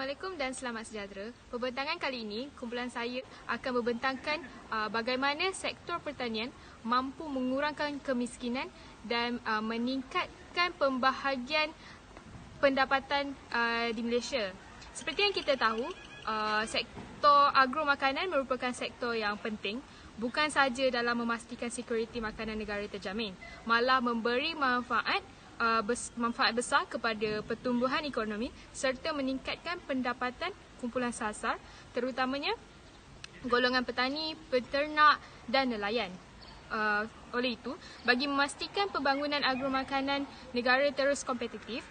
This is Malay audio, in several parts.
Assalamualaikum dan selamat sejahtera. Pembentangan kali ini, kumpulan saya akan membentangkan bagaimana sektor pertanian mampu mengurangkan kemiskinan dan meningkatkan pembahagian pendapatan di Malaysia. Seperti yang kita tahu, sektor agromakanan merupakan sektor yang penting, bukan sahaja dalam memastikan sekuriti makanan negara terjamin, malah memberi manfaat besar kepada pertumbuhan ekonomi serta meningkatkan pendapatan kumpulan sasar, terutamanya golongan petani, peternak dan nelayan. Oleh itu, bagi memastikan pembangunan agromakanan negara terus kompetitif,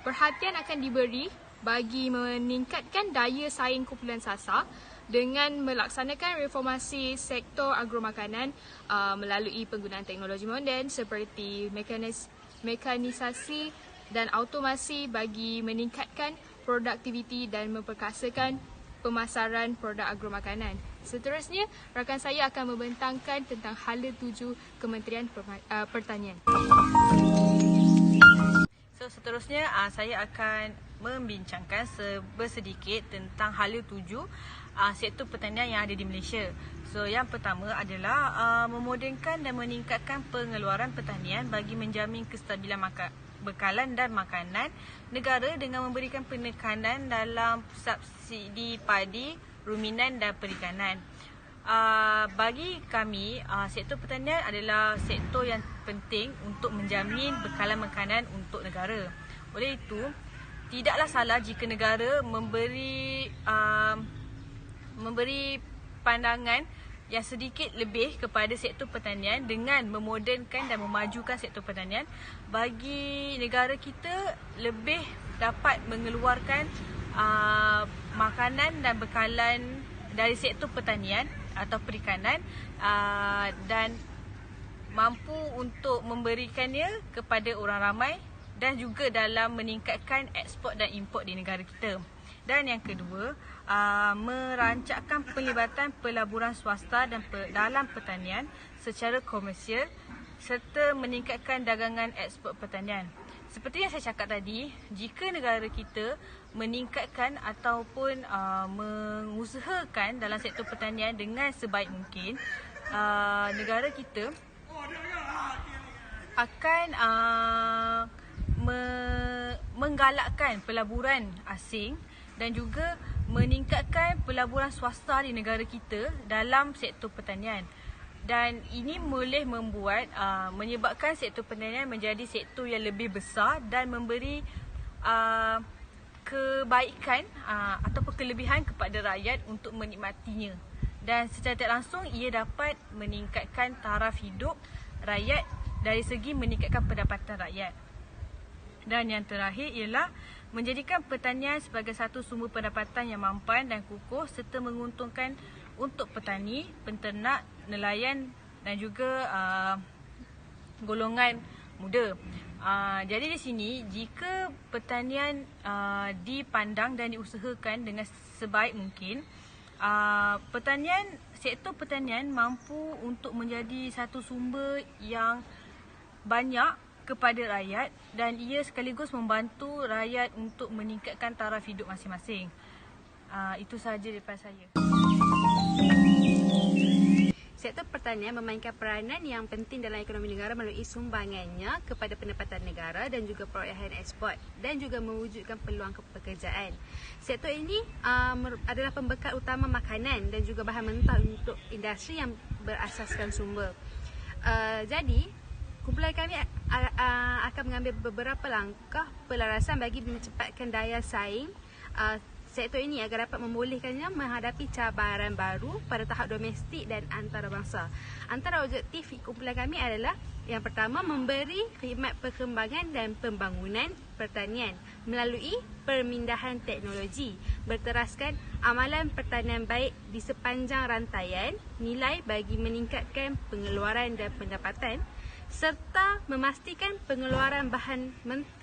perhatian akan diberi bagi meningkatkan daya saing kumpulan sasar dengan melaksanakan reformasi sektor agromakanan melalui penggunaan teknologi moden seperti mekanisasi dan automasi bagi meningkatkan produktiviti dan memperkasakan pemasaran produk agromakanan. Seterusnya, rakan saya akan membentangkan tentang Hala 7 Kementerian Pertanian. Seterusnya saya akan membincangkan sedikit tentang Hala 7 sektor pertanian yang ada di Malaysia. Yang pertama adalah memodenkan dan meningkatkan pengeluaran pertanian bagi menjamin kestabilan bekalan dan makanan negara dengan memberikan penekanan dalam subsidi padi, ruminan dan perikanan. Bagi kami, sektor pertanian adalah sektor yang penting untuk menjamin bekalan makanan untuk negara. Oleh itu, tidaklah salah jika negara memberi pandangan yang sedikit lebih kepada sektor pertanian dengan memodernkan dan memajukan sektor pertanian bagi negara kita lebih dapat mengeluarkan makanan dan bekalan dari sektor pertanian atau perikanan dan mampu untuk memberikannya kepada orang ramai dan juga dalam meningkatkan ekspor dan import di negara kita. Dan yang kedua, merancangkan pelibatan pelaburan swasta dan dalam pertanian secara komersial serta meningkatkan dagangan ekspor pertanian. Seperti yang saya cakap tadi, jika negara kita meningkatkan ataupun mengusahakan dalam sektor pertanian dengan sebaik mungkin, negara kita akan menggalakkan pelaburan asing dan juga meningkatkan pelaburan swasta di negara kita dalam sektor pertanian. Dan ini boleh menyebabkan sektor pertanian menjadi sektor yang lebih besar dan memberi kebaikan ataupun kelebihan kepada rakyat untuk menikmatinya. Dan secara tidak langsung ia dapat meningkatkan taraf hidup rakyat dari segi meningkatkan pendapatan rakyat. Dan yang terakhir ialah menjadikan pertanian sebagai satu sumber pendapatan yang mampan dan kukuh serta menguntungkan untuk petani, penternak, nelayan dan juga golongan muda. Jadi di sini, jika pertanian dipandang dan diusahakan dengan sebaik mungkin, sektor pertanian mampu untuk menjadi satu sumber yang banyak kepada rakyat dan ia sekaligus membantu rakyat untuk meningkatkan taraf hidup masing-masing. Itu sahaja daripada saya. Sektor pertanian memainkan peranan yang penting dalam ekonomi negara melalui sumbangannya kepada pendapatan negara dan juga perolehan ekspor dan juga mewujudkan peluang pekerjaan. Sektor ini adalah pembekal utama makanan dan juga bahan mentah untuk industri yang berasaskan sumber. Jadi, kumpulan kami akan mengambil beberapa langkah pelarasan bagi mencepatkan daya saing sektor ini agar dapat membolehkannya menghadapi cabaran baru pada tahap domestik dan antarabangsa. Antara objektif kumpulan kami adalah yang pertama, memberi khidmat perkembangan dan pembangunan pertanian melalui pemindahan teknologi, berteraskan amalan pertanian baik di sepanjang rantaian nilai bagi meningkatkan pengeluaran dan pendapatan serta memastikan pengeluaran bahan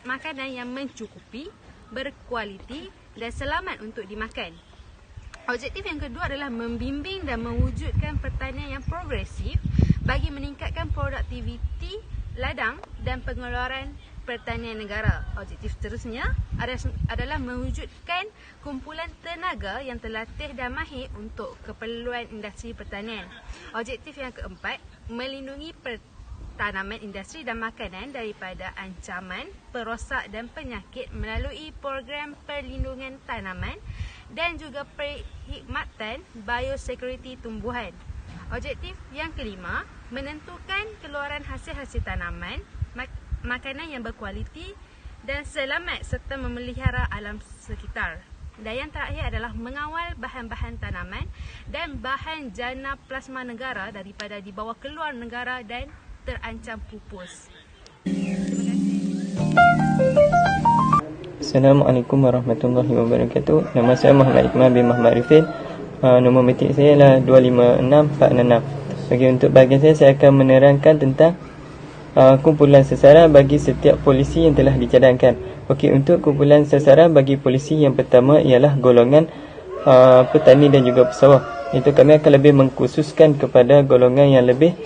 makanan yang mencukupi, berkualiti dan selamat untuk dimakan. Objektif yang kedua adalah membimbing dan mewujudkan pertanian yang progresif bagi meningkatkan produktiviti ladang dan pengeluaran pertanian negara. Objektif seterusnya adalah mewujudkan kumpulan tenaga yang terlatih dan mahir untuk keperluan industri pertanian. Objektif yang keempat, melindungi tanaman industri dan makanan daripada ancaman, perosak dan penyakit melalui program perlindungan tanaman dan juga perkhidmatan biosecurity tumbuhan. Objektif yang kelima, menentukan keluaran hasil-hasil tanaman, makanan yang berkualiti dan selamat serta memelihara alam sekitar. Dan yang terakhir adalah mengawal bahan-bahan tanaman dan bahan jana plasma negara daripada dibawa keluar negara dan terancam pupus. Assalamualaikum warahmatullahi wabarakatuh. Nama saya Muhammad Iqmal bin Muhammad Rifin. Nombor metik saya adalah 256466. Bagi untuk bahagian saya akan menerangkan tentang kumpulan sasaran bagi setiap polisi yang telah dicadangkan. Okey, untuk kumpulan sasaran bagi polisi yang pertama ialah golongan petani dan juga pesawah. Itu kami akan lebih mengkhususkan kepada golongan yang lebih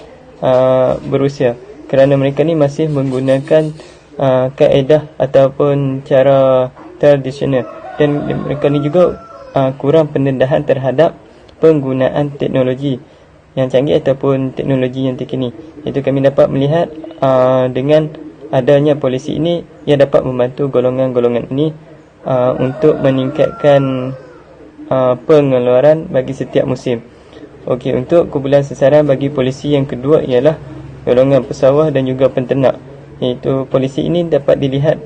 berusia, kerana mereka ni masih menggunakan kaedah ataupun cara tradisional, dan mereka ni juga kurang pendedahan terhadap penggunaan teknologi yang canggih ataupun teknologi yang terkini. Itu kami dapat melihat dengan adanya polisi ini, ia dapat membantu golongan-golongan ini untuk meningkatkan pengeluaran bagi setiap musim. Okey, untuk kumpulan sasaran bagi polisi yang kedua ialah golongan pesawah dan juga penternak. Iaitu polisi ini dapat dilihat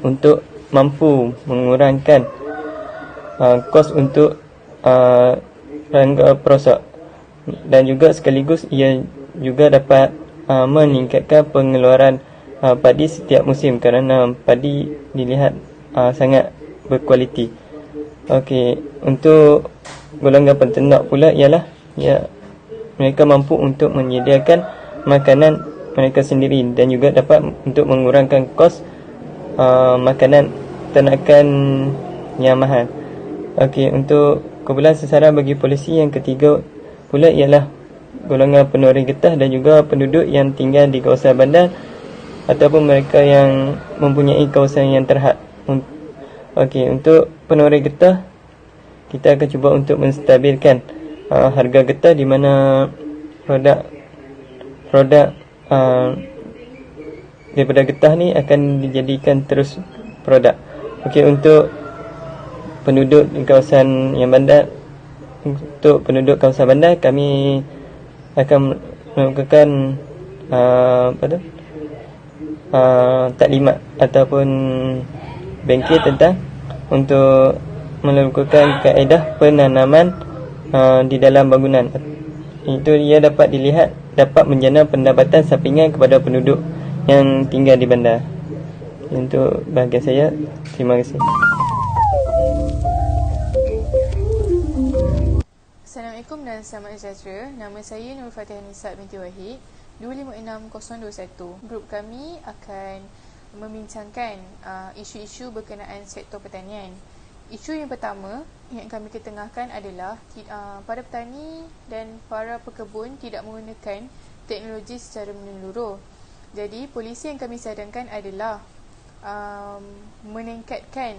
untuk mampu mengurangkan kos untuk rangka perosak, dan juga sekaligus ia juga dapat meningkatkan pengeluaran padi setiap musim, kerana padi dilihat sangat berkualiti. Okey, untuk golongan penternak pula ialah mereka mampu untuk menyediakan makanan mereka sendiri dan juga dapat untuk mengurangkan kos makanan ternakan yang mahal. Okey, untuk kumpulan sasaran bagi polisi yang ketiga pula ialah golongan penoreh getah dan juga penduduk yang tinggal di kawasan bandar ataupun mereka yang mempunyai kawasan yang terhad. Okey, untuk penoreh getah kita akan cuba untuk menstabilkan harga getah, di mana produk daripada getah ni akan dijadikan terus produk. Okey, untuk penduduk di kawasan yang bandar, untuk penduduk kawasan bandar kami akan melakukan taklimat ataupun bengkel tentang untuk melakukan kaedah penanaman di dalam bangunan. Itu ia dapat dilihat dapat menjana pendapatan sampingan kepada penduduk yang tinggal di bandar. Untuk bahagian saya, terima kasih. Assalamualaikum dan selamat sejahtera. Nama saya Nur Fatihah Nisa binti Wahid, 256021. Grup kami akan membincangkan isu-isu berkenaan sektor pertanian. Isu yang pertama yang kami ketengahkan adalah para petani dan para pekebun tidak menggunakan teknologi secara menyeluruh. Jadi, polisi yang kami cadangkan adalah meningkatkan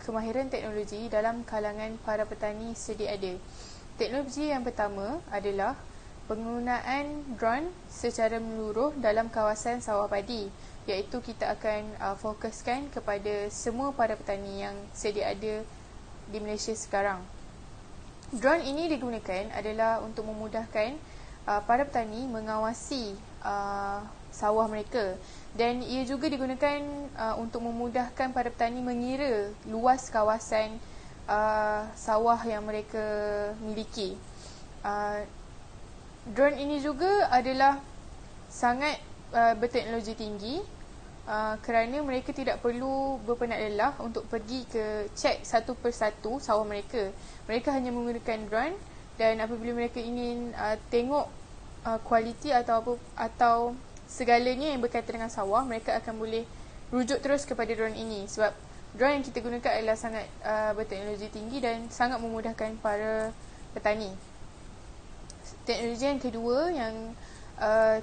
kemahiran teknologi dalam kalangan para petani sedia ada. Teknologi yang pertama adalah penggunaan drone secara menyeluruh dalam kawasan sawah padi, iaitu kita akan fokuskan kepada semua para petani yang sedia ada di Malaysia sekarang. Drone ini digunakan adalah untuk memudahkan para petani mengawasi sawah mereka, dan ia juga digunakan untuk memudahkan para petani mengira luas kawasan sawah yang mereka miliki. Drone ini juga adalah sangat berteknologi tinggi, kerana mereka tidak perlu berpenat lelah untuk pergi ke cek satu persatu sawah mereka. Mereka hanya menggunakan drone, dan apabila mereka ingin tengok kualiti atau segalanya yang berkaitan dengan sawah, mereka akan boleh rujuk terus kepada drone ini, sebab drone yang kita gunakan adalah sangat berteknologi tinggi dan sangat memudahkan para petani. Teknologi yang kedua yang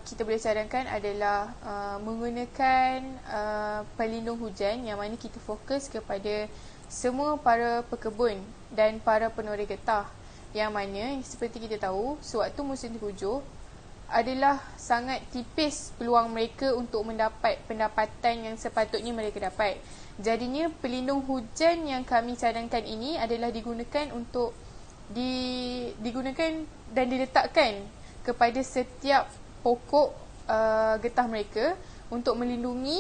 kita boleh cadangkan adalah menggunakan pelindung hujan, yang mana kita fokus kepada semua para pekebun dan para penoreh getah, yang mana seperti kita tahu sewaktu musim tengkujuh adalah sangat tipis peluang mereka untuk mendapat pendapatan yang sepatutnya mereka dapat. Jadinya pelindung hujan yang kami cadangkan ini adalah digunakan untuk digunakan dan diletakkan kepada setiap pokok getah mereka untuk melindungi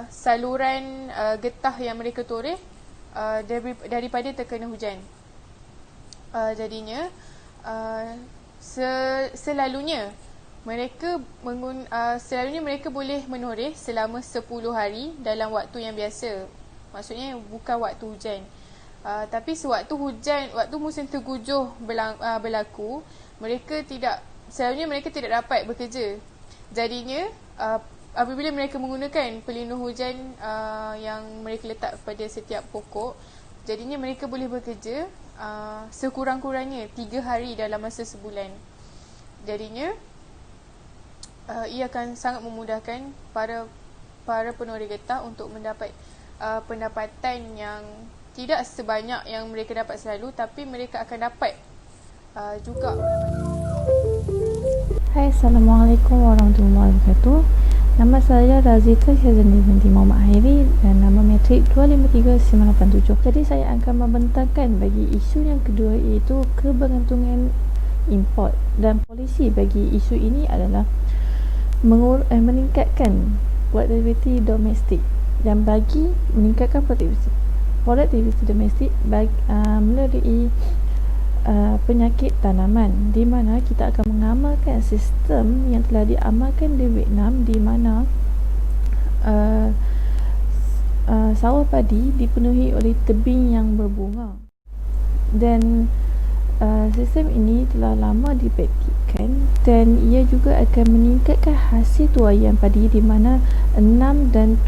saluran getah yang mereka toreh daripada terkena hujan. Jadinya selalunya mereka boleh menoreh selama 10 hari dalam waktu yang biasa. Maksudnya bukan waktu hujan. Tapi waktu musim tengkujuh berlaku, selalunya mereka tidak dapat bekerja. Jadinya apabila mereka menggunakan pelindung hujan yang mereka letak pada setiap pokok, jadinya mereka boleh bekerja sekurang-kurangnya 3 hari dalam masa sebulan. Jadinya ia akan sangat memudahkan para penoreh getah untuk mendapat pendapatan yang tidak sebanyak yang mereka dapat selalu, tapi mereka akan dapat juga. Hai, Assalamualaikum warahmatullahi wabarakatuh. Nama saya Razita Syazani binti Muhammad Hairi dan nama metrik 253987. Jadi saya akan membentangkan bagi isu yang kedua, iaitu kebergantungan import, dan polisi bagi isu ini adalah meningkatkan produktiviti domestik dan bagi meningkatkan produktiviti domestik melalui penyakit tanaman, di mana kita akan mengamalkan sistem yang telah diamalkan di Vietnam, di mana sawah padi dipenuhi oleh tebing yang berbunga, dan sistem ini telah lama dipraktikkan dan ia juga akan meningkatkan hasil tuaian padi, di mana 6 dan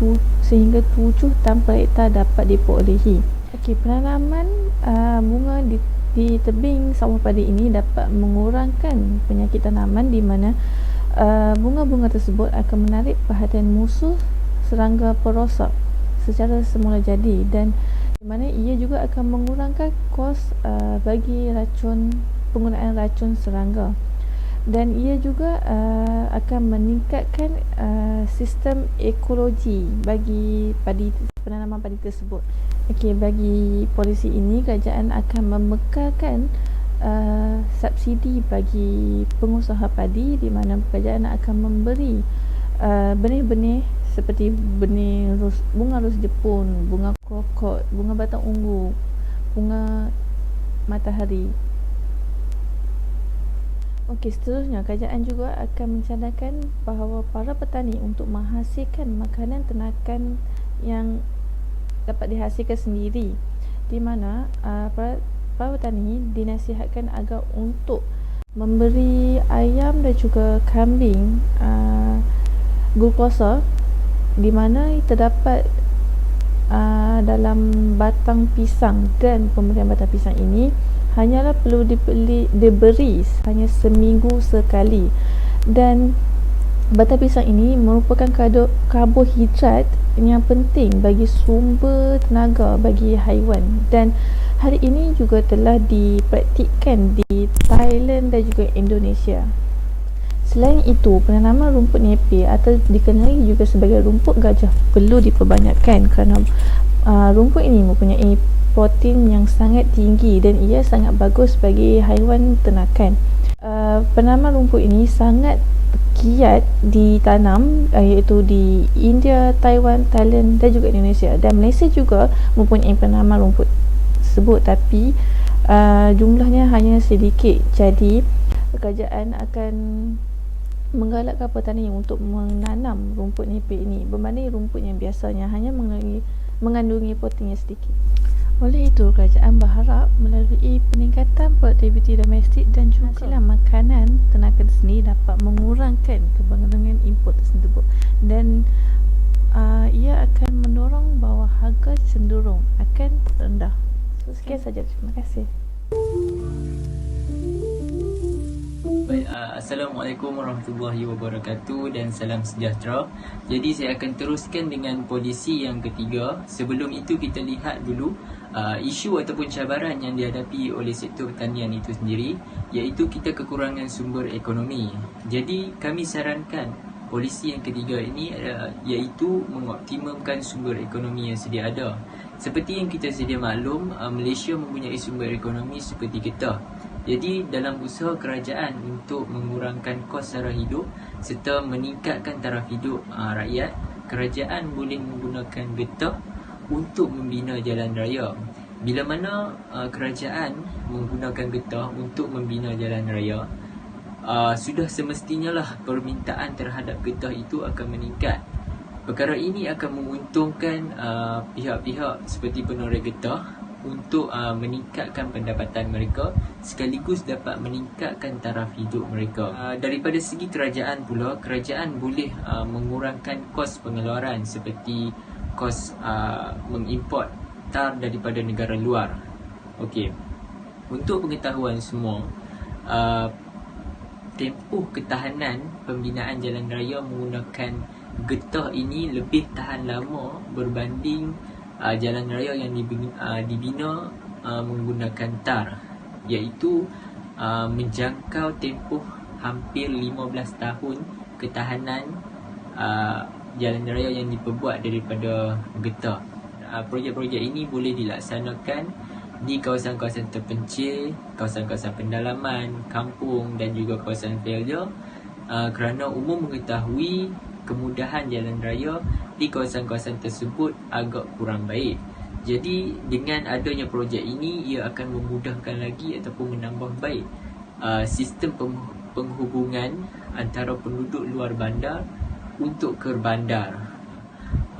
sehingga 7 tan per hektar dapat diperolehi. Penanaman bunga di tebing sawah padi ini dapat mengurangkan penyakit tanaman, di mana bunga-bunga tersebut akan menarik perhatian musuh serangga perosak secara semula jadi, dan di mana ia juga akan mengurangkan kos bagi penggunaan racun serangga, dan ia juga akan meningkatkan sistem ekologi bagi penanaman padi tersebut. Bagi polisi ini, kerajaan akan memekalkan subsidi bagi pengusaha padi, di mana kerajaan akan memberi benih-benih seperti benih bunga ros Jepun, bunga krokot, bunga batang ungu, bunga matahari. Seterusnya, kerajaan juga akan mencadangkan bahawa para petani untuk menghasilkan makanan ternakan yang dapat dihasilkan sendiri, di mana para petani dinasihatkan agar untuk memberi ayam dan juga kambing glukosa, di mana terdapat dalam batang pisang, dan pemberian batang pisang ini hanyalah perlu diberi hanya seminggu sekali, dan batang pisang ini merupakan karbohidrat yang penting bagi sumber tenaga bagi haiwan, dan hari ini juga telah dipraktikkan di Thailand dan juga Indonesia. Selain itu, penanaman rumput nepil atau dikenali juga sebagai rumput gajah perlu diperbanyakkan, kerana rumput ini mempunyai protein yang sangat tinggi dan ia sangat bagus bagi haiwan ternakan. Penanaman rumput ini sangat kiat ditanam, iaitu di India, Taiwan, Thailand dan juga Indonesia, dan Malaysia juga mempunyai penanaman rumput tersebut, tapi jumlahnya hanya sedikit. Jadi kerajaan akan menggalakkan petani untuk menanam rumput nipis ini berbanding rumput yang biasanya hanya mengandungi protein yang sedikit. Oleh itu, kerajaan berharap melalui peningkatan produktiviti domestik dan juga hasilan makanan ternakan sendiri dapat mengurangkan kebergantungan import tersebut, dan ia akan mendorong bahawa harga cenderung akan rendah. Sekian saja, terima kasih. Baik, Assalamualaikum warahmatullahi wabarakatuh dan salam sejahtera. Jadi saya akan teruskan dengan polisi yang ketiga. Sebelum itu kita lihat dulu isu ataupun cabaran yang dihadapi oleh sektor pertanian itu sendiri, iaitu kita kekurangan sumber ekonomi. Jadi kami sarankan polisi yang ketiga ini iaitu mengoptimumkan sumber ekonomi yang sedia ada. Seperti yang kita sedia maklum, Malaysia mempunyai sumber ekonomi seperti getah. Jadi dalam usaha kerajaan untuk mengurangkan kos sara hidup serta meningkatkan taraf hidup rakyat, kerajaan boleh menggunakan getah untuk membina jalan raya. Bila mana kerajaan menggunakan getah untuk membina jalan raya, sudah semestinya lah permintaan terhadap getah itu akan meningkat. Perkara ini akan menguntungkan pihak-pihak seperti penoreh getah untuk meningkatkan pendapatan mereka sekaligus dapat meningkatkan taraf hidup mereka. Daripada segi kerajaan pula, kerajaan boleh mengurangkan kos pengeluaran seperti kos mengimport tar daripada negara luar. Okey. Untuk pengetahuan semua, tempoh ketahanan pembinaan jalan raya menggunakan getah ini lebih tahan lama berbanding jalan raya yang dibina menggunakan tar, iaitu menjangkau tempoh hampir 15 tahun ketahanan jalan raya yang diperbuat daripada getah. Projek-projek ini boleh dilaksanakan di kawasan-kawasan terpencil, kawasan-kawasan pendalaman, kampung dan juga kawasan failure, kerana umum mengetahui kemudahan jalan raya di kawasan-kawasan tersebut agak kurang baik. Jadi dengan adanya projek ini, ia akan memudahkan lagi ataupun menambah baik sistem penghubungan antara penduduk luar bandar untuk ke bandar.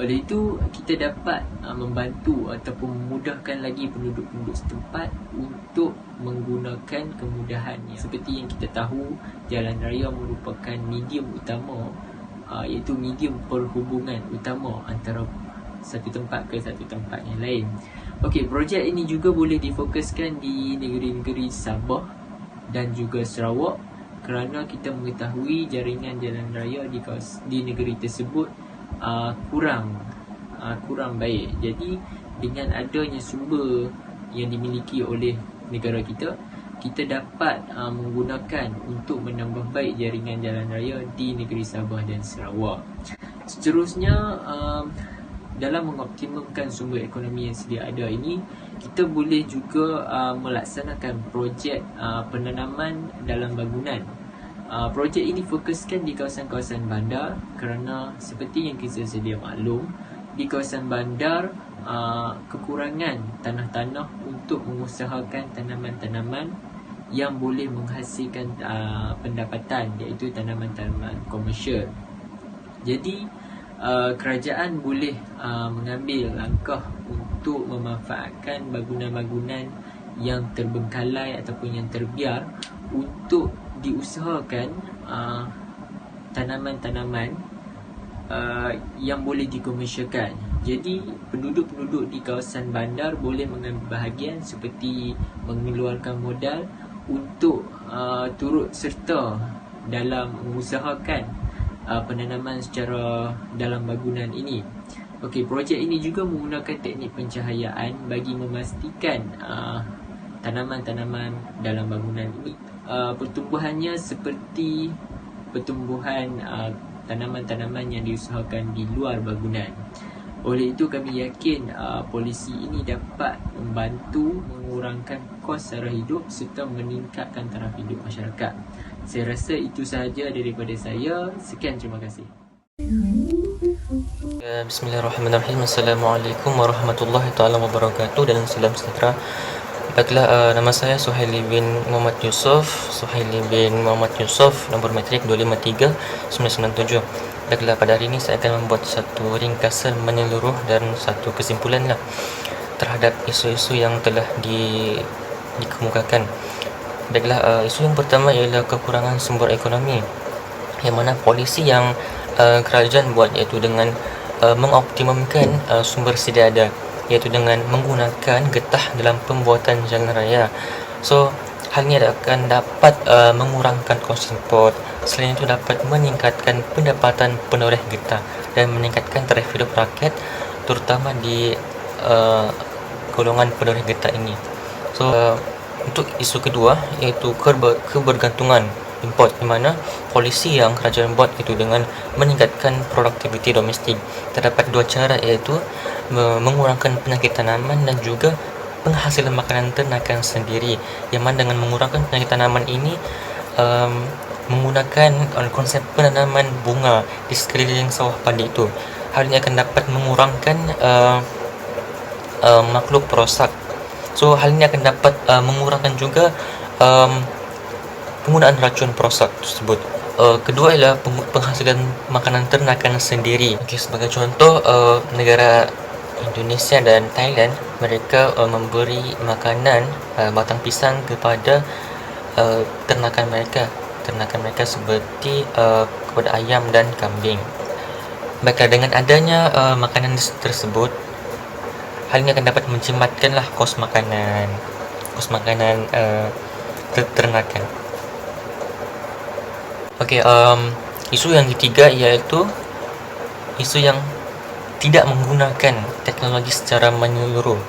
Oleh itu, kita dapat membantu ataupun memudahkan lagi penduduk-penduduk setempat untuk menggunakan kemudahannya. Seperti yang kita tahu, jalan raya merupakan medium utama, iaitu medium perhubungan utama antara satu tempat ke satu tempat yang lain. Okey, projek ini juga boleh difokuskan di negeri-negeri Sabah dan juga Sarawak kerana kita mengetahui jaringan jalan raya di negeri tersebut kurang baik. Jadi dengan adanya sumber yang dimiliki oleh negara kita, kita dapat menggunakan untuk menambah baik jaringan jalan raya di negeri Sabah dan Sarawak. Seterusnya, dalam mengoptimumkan sumber ekonomi yang sedia ada ini, kita boleh juga melaksanakan projek penanaman dalam bangunan. Projek ini fokuskan di kawasan-kawasan bandar kerana seperti yang kita sedia maklum, di kawasan bandar kekurangan tanah-tanah untuk mengusahakan tanaman-tanaman yang boleh menghasilkan pendapatan, iaitu tanaman-tanaman komersial. Jadi kerajaan boleh mengambil langkah untuk memanfaatkan bangunan-bangunan yang terbengkalai ataupun yang terbiar untuk diusahakan tanaman-tanaman yang boleh dikomersialkan. Jadi penduduk-penduduk di kawasan bandar boleh mengambil bahagian seperti mengeluarkan modal untuk turut serta dalam mengusahakan penanaman secara dalam bangunan ini. Okey, projek ini juga menggunakan teknik pencahayaan bagi memastikan tanaman-tanaman dalam bangunan ini pertumbuhannya seperti pertumbuhan tanaman-tanaman yang diusahakan di luar bangunan. Oleh itu kami yakin polisi ini dapat membantu mengurangkan kos sara hidup serta meningkatkan taraf hidup masyarakat. Saya rasa itu sahaja daripada saya. Sekian, terima kasih. Bismillahirrahmanirrahim. Assalamualaikum warahmatullahi taala wabarakatuh dan salam sejahtera. Baiklah, nama saya Suhaili bin Muhammad Yusof. Suhaili bin Muhammad Yusof, nombor matrik 253997. Baiklah, pada hari ini saya akan membuat satu ringkasan menyeluruh dan satu kesimpulan terhadap isu-isu yang telah dikemukakan. Baiklah, isu yang pertama ialah kekurangan sumber ekonomi, yang mana polisi yang kerajaan buat iaitu dengan mengoptimumkan sumber sedia ada, iaitu dengan menggunakan getah dalam pembuatan jalan raya. So Hal ini akan dapat mengurangkan kos import. Selain itu dapat meningkatkan pendapatan penoreh getah dan meningkatkan taraf hidup rakyat, terutama di golongan penoreh getah ini. So untuk isu kedua iaitu kebergantungan import, di mana polisi yang kerajaan buat itu dengan meningkatkan produktiviti domestik. Terdapat dua cara, iaitu mengurangkan penyakit tanaman dan juga penghasilan makanan ternakan sendiri, yang mana dengan mengurangkan penyakit tanaman ini menggunakan konsep penanaman bunga di sekeliling sawah padi itu. Hal ini akan dapat mengurangkan makhluk perosak. So hal ini akan dapat mengurangkan juga penggunaan racun perosak tersebut. Kedua ialah penghasilan makanan ternakan sendiri. Sebagai contoh, negara Indonesia dan Thailand, mereka memberi makanan batang pisang kepada ternakan mereka seperti kepada ayam dan kambing. Baiklah, dengan adanya makanan tersebut, hal ini akan dapat menjimatkanlah kos makanan ternakan. Isu yang ketiga iaitu isu yang tidak menggunakan teknologi secara menyeluruh.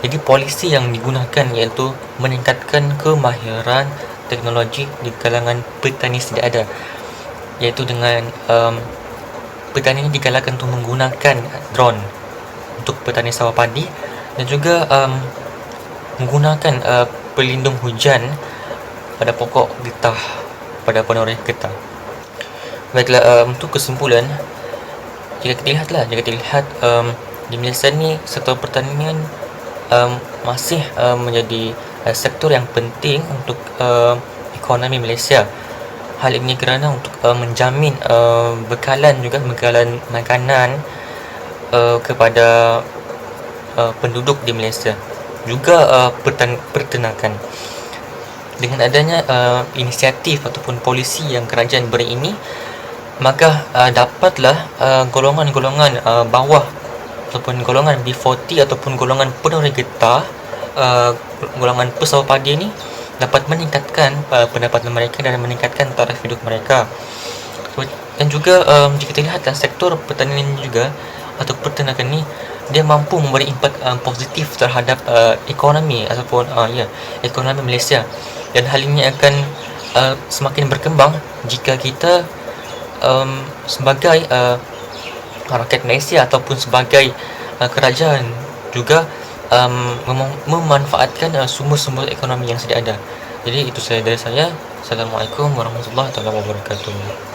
Jadi polisi yang digunakan iaitu meningkatkan kemahiran teknologi di kalangan petani sedia ada, iaitu dengan petani ini digalakkan untuk menggunakan drone untuk petani sawah padi dan juga menggunakan pelindung hujan pada pokok getah, pada penoreh getah. Baiklah, untuk kesimpulan, jika kita lihat di Malaysia ni sektor pertanian masih menjadi sektor yang penting untuk ekonomi Malaysia. Hal ini kerana untuk menjamin bekalan makanan kepada penduduk di Malaysia, juga pertanakan. Dengan adanya inisiatif ataupun polisi yang kerajaan beri ini, maka dapatlah golongan-golongan bawah ataupun golongan B40 ataupun golongan penoreh getah, golongan pesawah padi ini dapat meningkatkan pendapatan mereka dan meningkatkan taraf hidup mereka. Dan juga jika kita lihat sektor pertanian juga atau pertanakan ini, dia mampu memberi impak positif terhadap ekonomi ataupun ekonomi Malaysia, dan hal ini akan semakin berkembang jika kita sebagai rakyat Malaysia ataupun sebagai kerajaan juga memanfaatkan sumber-sumber ekonomi yang sedia ada. Jadi itu saja dari saya. Assalamualaikum warahmatullahi wabarakatuh.